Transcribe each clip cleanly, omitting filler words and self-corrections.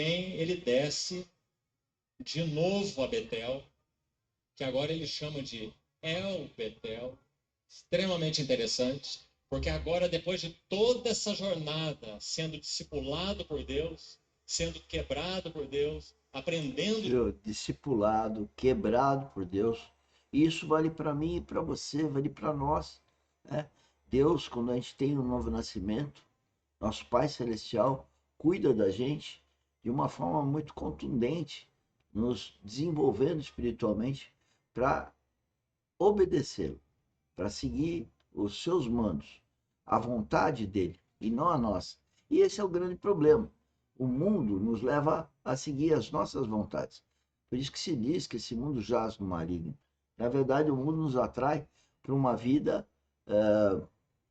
ele desce de novo a Betel, que agora ele chama de El Betel, extremamente interessante, porque agora, depois de toda essa jornada, sendo discipulado por Deus, sendo quebrado por Deus, aprendendo. Discipulado, quebrado por Deus. E isso vale para mim e para você, vale para nós, né? Deus, quando a gente tem um novo nascimento, nosso Pai Celestial cuida da gente de uma forma muito contundente, nos desenvolvendo espiritualmente para obedecê-lo, para seguir os seus mandos, a vontade dele e não a nossa. E esse é o grande problema. O mundo nos leva a seguir as nossas vontades. Por isso que se diz que esse mundo jaz no maligno. Na verdade, o mundo nos atrai para uma vida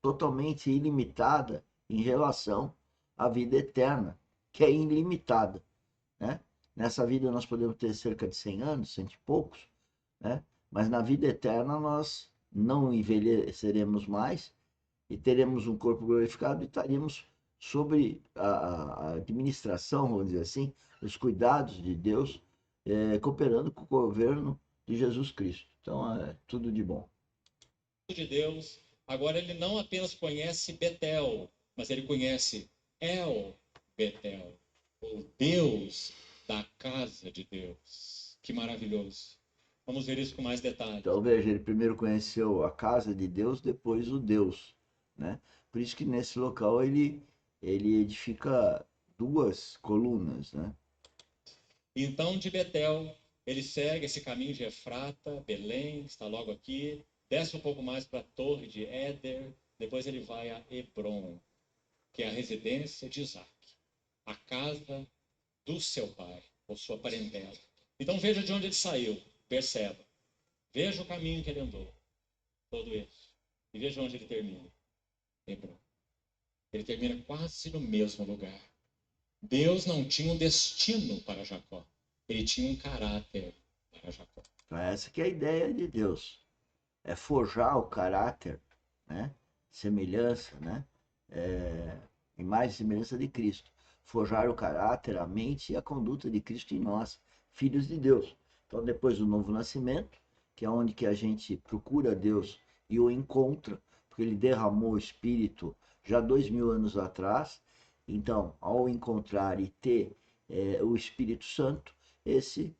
totalmente ilimitada em relação à vida eterna, que é ilimitada, né? Nessa vida nós podemos ter cerca de 100 anos, cento e poucos, né? Mas na vida eterna nós não envelheceremos mais e teremos um corpo glorificado e estaríamos sobre a administração, vamos dizer assim, os cuidados de Deus, cooperando com o governo de Jesus Cristo. Então é tudo de bom. De Deus, agora ele não apenas conhece Betel, mas ele conhece El Betel, o Deus da casa de Deus. Que maravilhoso. Vamos ver isso com mais detalhes. Então veja, ele primeiro conheceu a casa de Deus, depois o Deus, né? Por isso que nesse local ele edifica duas colunas, né? Então, de Betel, ele segue esse caminho de Efrata, Belém, está logo aqui, desce um pouco mais para a torre de Éder, depois ele vai a Hebron, que é a residência de Isaac, a casa do seu pai, ou sua parentela. Então veja de onde ele saiu, perceba. Veja o caminho que ele andou, todo esse. E veja onde ele termina, Hebron. Ele termina quase no mesmo lugar. Deus não tinha um destino para Jacó. Ele tinha um caráter para Jacó. Então essa que é a ideia de Deus, é forjar o caráter, né? Semelhança, né? Imagem e semelhança de Cristo. Forjar o caráter, a mente e a conduta de Cristo em nós, filhos de Deus. Então depois do novo nascimento, que é onde que a gente procura Deus e o encontra, porque ele derramou o Espírito já 2000 anos atrás. Então, ao encontrar e ter o Espírito Santo, esse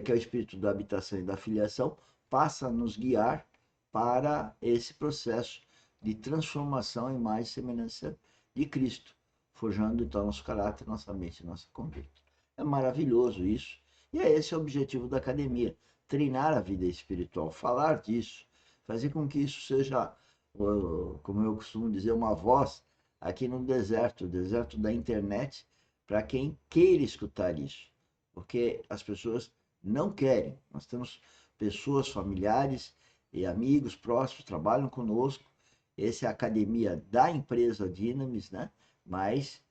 que é o Espírito da habitação e da filiação, passa a nos guiar para esse processo de transformação em mais semelhança de Cristo, forjando então nosso caráter, nossa mente, nossa conduta. É maravilhoso isso. E é esse o objetivo da academia: treinar a vida espiritual, falar disso, fazer com que isso seja, como eu costumo dizer, uma voz aqui no deserto, o deserto da internet, para quem queira escutar isso. Porque as pessoas não querem. Nós temos pessoas, familiares e amigos próximos, trabalham conosco. Essa é a academia da empresa Dynamis, né? Mas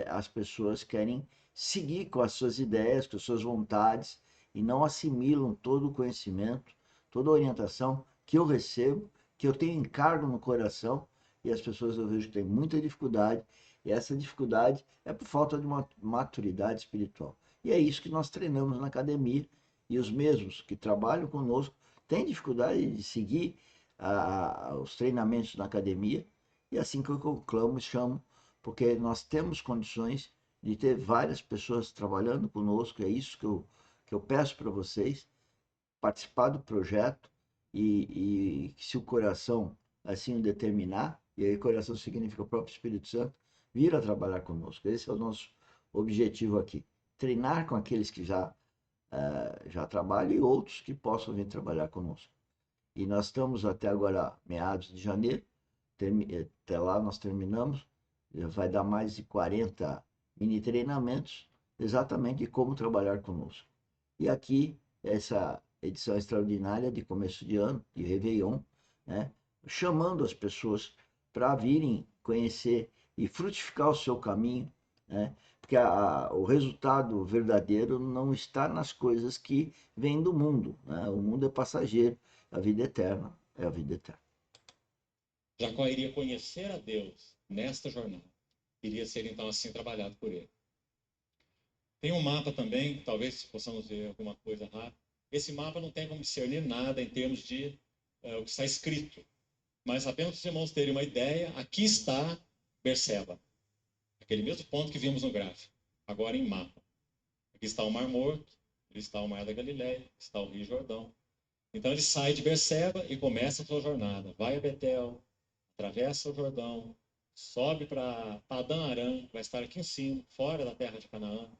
as pessoas querem seguir com as suas ideias, com as suas vontades e não assimilam todo o conhecimento, toda a orientação que eu recebo, que eu tenho encargo no coração, e as pessoas eu vejo que têm muita dificuldade, e essa dificuldade é por falta de uma maturidade espiritual. E é isso que nós treinamos na academia, e os mesmos que trabalham conosco têm dificuldade de seguir os treinamentos na academia, e assim que eu conclamo, chamo, porque nós temos condições de ter várias pessoas trabalhando conosco, é isso que eu peço para vocês, participar do projeto e se o coração assim o determinar, e aí coração significa o próprio Espírito Santo, vir a trabalhar conosco. Esse é o nosso objetivo aqui. Treinar com aqueles que já trabalham e outros que possam vir trabalhar conosco. E nós estamos até agora, meados de janeiro, até lá nós terminamos, já vai dar mais de 40 mini treinamentos, exatamente de como trabalhar conosco. E aqui, essa edição extraordinária de começo de ano, de Réveillon, né, chamando as pessoas para virem conhecer e frutificar o seu caminho, né, porque o resultado verdadeiro não está nas coisas que vêm do mundo, né? O mundo é passageiro, a vida eterna é a vida eterna. Jacó iria conhecer a Deus nesta jornada. Iria ser então assim trabalhado por ele. Tem um mapa também, talvez possamos ver alguma coisa rápida. Esse mapa não tem como discernir nada em termos de o que está escrito, mas apenas para os irmãos terem uma ideia, aqui está Berseba, aquele mesmo ponto que vimos no gráfico, agora em mapa. Aqui está o Mar Morto, aqui está o Mar da Galileia, está o Rio Jordão. Então ele sai de Berseba e começa a sua jornada. Vai a Betel, atravessa o Jordão, sobe para Padã Arã, que vai estar aqui em cima, fora da terra de Canaã,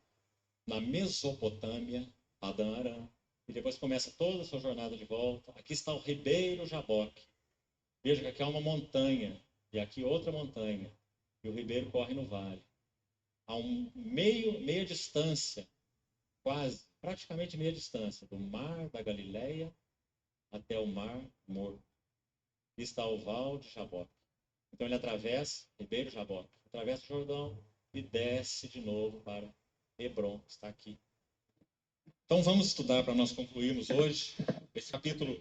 na Mesopotâmia, Padã Arã, e depois começa toda a sua jornada de volta. Aqui está o Ribeiro Jaboque. Veja que aqui há uma montanha e aqui outra montanha, e o ribeiro corre no vale. Há meia distância, quase, praticamente meia distância, do Mar da Galileia até o Mar Morto. E está o Val de Jaboque. Então ele atravessa, Ribeiro Jaboque, atravessa o Jordão e desce de novo para Hebrom, que está aqui. Então vamos estudar para nós concluirmos hoje esse capítulo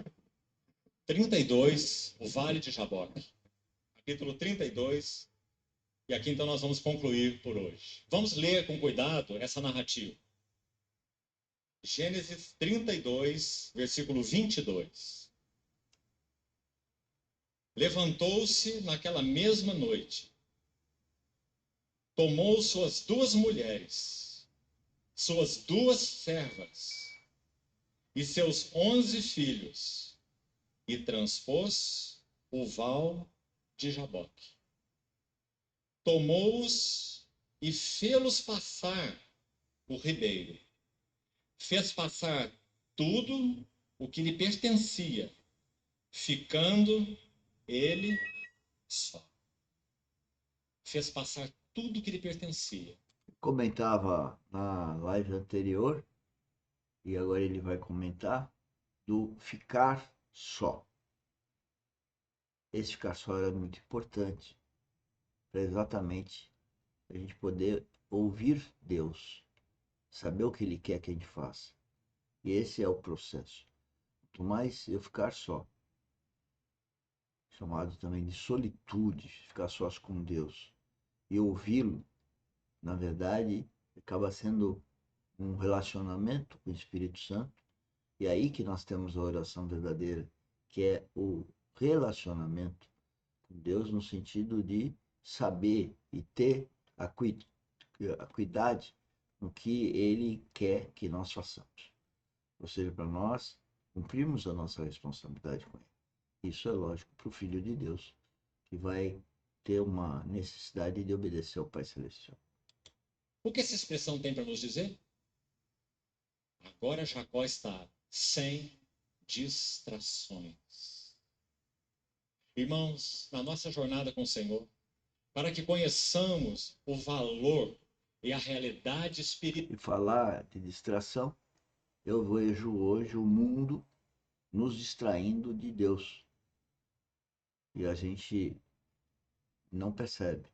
32, o Vale de Jaboque. Capítulo 32, e aqui então nós vamos concluir por hoje. Vamos ler com cuidado essa narrativa. Gênesis 32, versículo 22. Levantou-se naquela mesma noite, tomou suas 2 mulheres, suas 2 servas e seus 11 filhos, e transpôs o val de Jaboque. Tomou-os e fê-los passar o ribeiro. Fez passar tudo o que lhe pertencia, ficando ele só. Fez passar tudo o que lhe pertencia. Comentava na live anterior, e agora ele vai comentar, do ficar só. Esse ficar só era muito importante para exatamente a gente poder ouvir Deus, saber o que Ele quer que a gente faça. E esse é o processo. Quanto mais eu ficar só, chamado também de solitude, ficar sós com Deus, e ouvi-lo, na verdade, acaba sendo um relacionamento com o Espírito Santo. E aí que nós temos a oração verdadeira, que é o relacionamento com Deus no sentido de saber e ter acuidade no que Ele quer que nós façamos. Ou seja, para nós cumprirmos a nossa responsabilidade com Ele. Isso é lógico para o Filho de Deus, que vai ter uma necessidade de obedecer ao Pai Celestial. O que essa expressão tem para nos dizer? Agora Jacó está sem distrações. Irmãos, na nossa jornada com o Senhor, para que conheçamos o valor e a realidade espiritual. E falar de distração, eu vejo hoje o mundo nos distraindo de Deus. E a gente não percebe.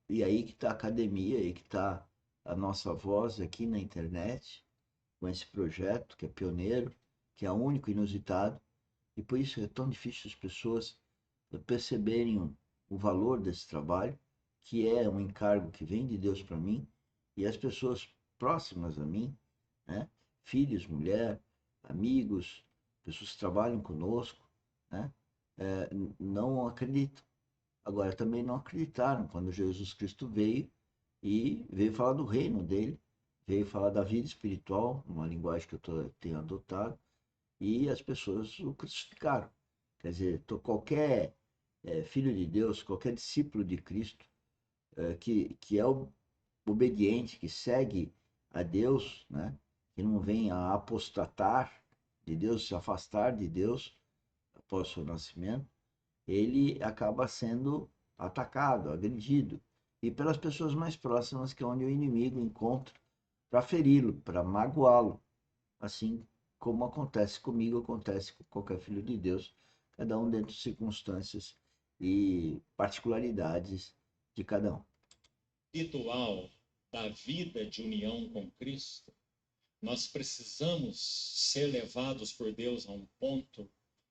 E aí que está a academia, aí que está a nossa voz aqui na internet, com esse projeto que é pioneiro, que é único, inusitado, e por isso é tão difícil as pessoas perceberem o valor desse trabalho, que é um encargo que vem de Deus para mim, e as pessoas próximas a mim, né? Filhos, mulher, amigos, pessoas que trabalham conosco, né? Não acreditam. Agora, também não acreditaram quando Jesus Cristo veio e veio falar do reino dele, veio falar da vida espiritual, uma linguagem que eu tenho adotado, e as pessoas o crucificaram. Quer dizer, qualquer filho de Deus, qualquer discípulo de Cristo, que é obediente, que segue a Deus, né? Que não vem a apostatar de Deus, se afastar de Deus após o seu nascimento, ele acaba sendo atacado, agredido, e pelas pessoas mais próximas, que é onde o inimigo encontra para feri-lo, para magoá-lo, assim como acontece comigo, acontece com qualquer filho de Deus, cada um dentro de circunstâncias e particularidades de cada um. Ritual da vida de união com Cristo, nós precisamos ser levados por Deus a um ponto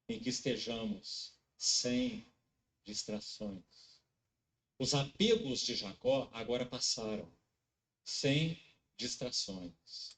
em que estejamos sem distrações. Os apegos de Jacó agora passaram. sem distrações.